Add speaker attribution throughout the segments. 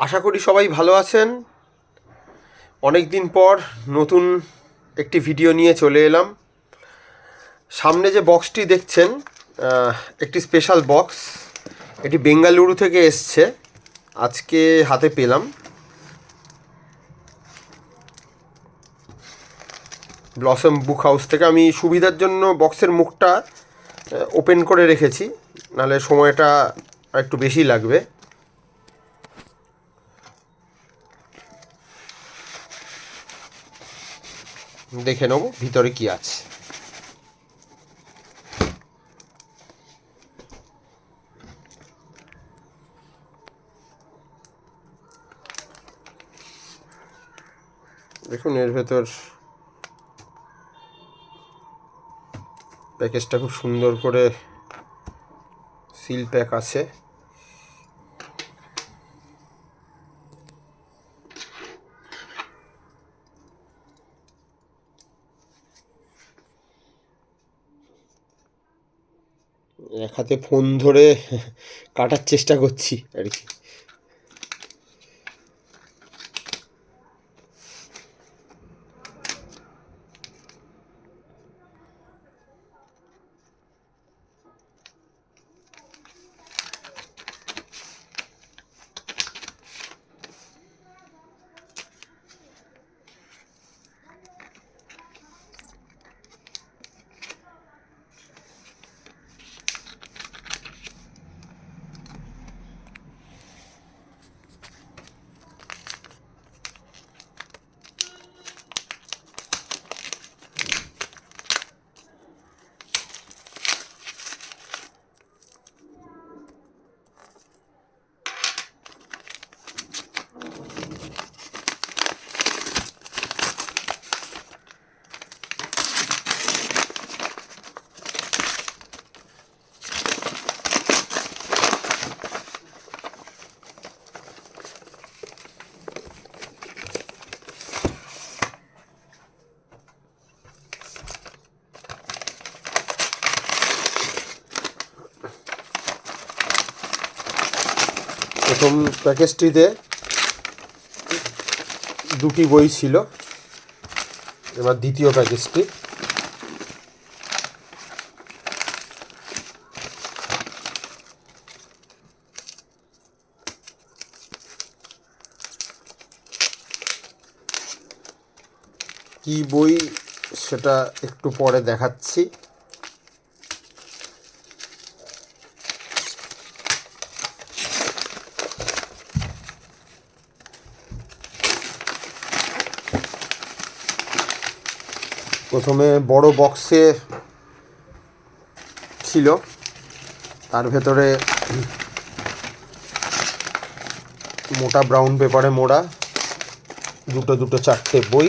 Speaker 1: আশা করি সবাই ভালো আছেন। অনেক দিন পর নতুন একটি ভিডিও নিয়ে চলে এলাম। সামনে যে বক্সটি দেখছেন, একটি স্পেশাল বক্স। এটি বেঙ্গালুরু থেকে এসছে, আজকে হাতে পেলাম। ব্লসম বুক হাউস থেকে। আমি সুবিধার জন্য বক্সের মুখটা ওপেন করে রেখেছি, নাহলে সময়টা আর একটু বেশি লাগবে। দেখে নেব ভিতরে কি আছে। দেখুন, এর ভেতর প্যাকেজটা খুব সুন্দর করে সিল প্যাক আছে। এক হাতে ফোন ধরে কাটার চেষ্টা করছি আর কি। প্রথম প্যাকেজটিতে দুটি বই ছিল, এবার দ্বিতীয় প্যাকেজটি। কি বই সেটা একটু পরে দেখাচ্ছি। প্রথমে বড় বক্সে ছিল, তার ভেতরে মোটা ব্রাউন পেপারে মোড়া দুটো দুটো চারটে বই।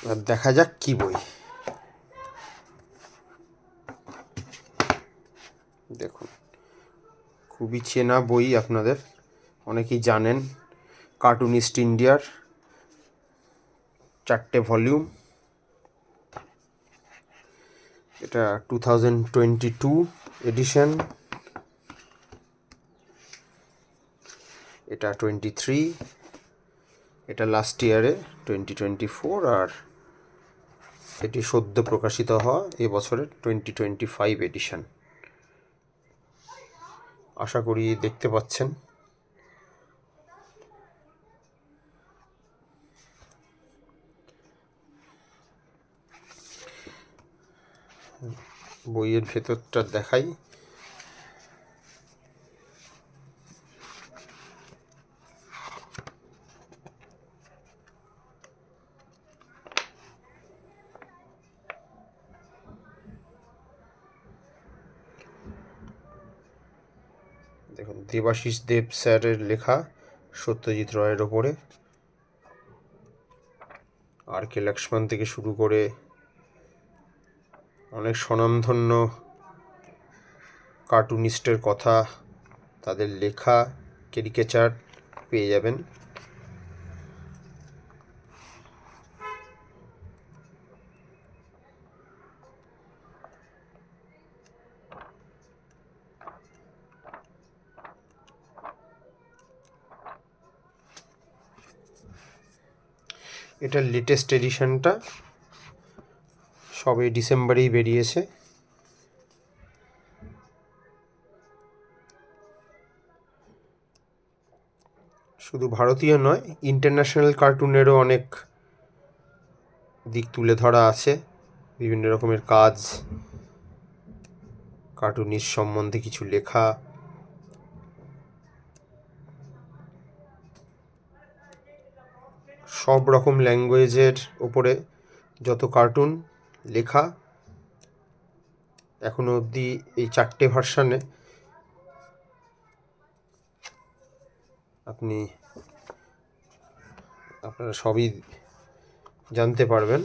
Speaker 1: আর দেখা যাক কি বই। দেখুন, খুবই চেনা বই, আপনাদের অনেকেই জানেন। কার্টুনিস্ট ইন্ডিয়ার 4টে ভলিউম। এটা 2022 এডিশন, এটা 23, এটা লাস্ট ইয়ারে 2024, আর এটি সদ্য প্রকাশিত হওয়া এবছরের 2025 এডিশন। আশা করি দেখতে পাচ্ছেন। বইয়ের ভেতরটা দেখাই। দেখুন, দেবাশিস দেব স্যারের লেখা, সত্যজিৎ রায়ের ওপরে। আর কে লক্ষ্মণ থেকে শুরু করে অনেক স্বনামধন্য কার্টুনিস্টের কথা, তাদের লেখা ক্যারিকেচার পেয়ে যাবেন। এটার লেটেস্ট এডিশনটা সবে ডিসেম্বরেই বেরিয়েছে। শুধু ভারতীয় নয়, ইন্টারন্যাশনাল কার্টুনেরও অনেক দিক তুলে ধরা আছে, বিভিন্ন রকমের কাজ, কার্টুনিস্ট সম্বন্ধে কিছু লেখা। সব রকম ল্যাঙ্গুয়েজের ওপরে যত কার্টুন লেখা এখনো অবধি এই 4টে ভার্সানে আপনারা সবই জানতে পারবেন।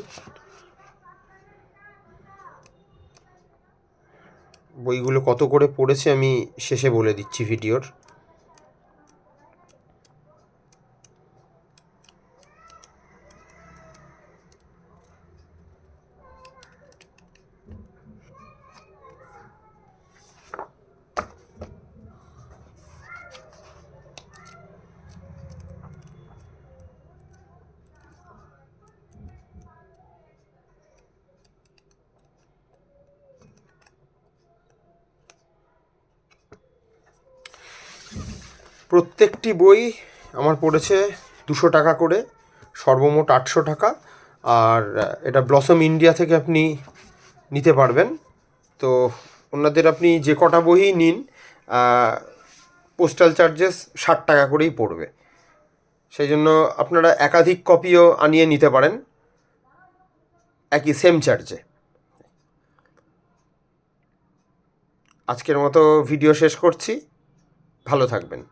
Speaker 1: বইগুলো কত করে পড়েছে আমি শেষে বলে দিচ্ছি ভিডিওর। প্রত্যেকটি বই আমার পড়েছে 200 টাকা করে, সর্বমোট 800 টাকা। আর এটা ব্লসম ইন্ডিয়া থেকে আপনি নিতে পারবেন। তো ওনাদের আপনি যে কটা বইই নিন, পোস্টাল চার্জেস 60 টাকা করেই পড়বে। সেই জন্য আপনারা একাধিক কপিও আনিয়ে নিতে পারেন একই সেম চার্জে। আজকের মতো ভিডিও শেষ করছি, ভালো থাকবেন।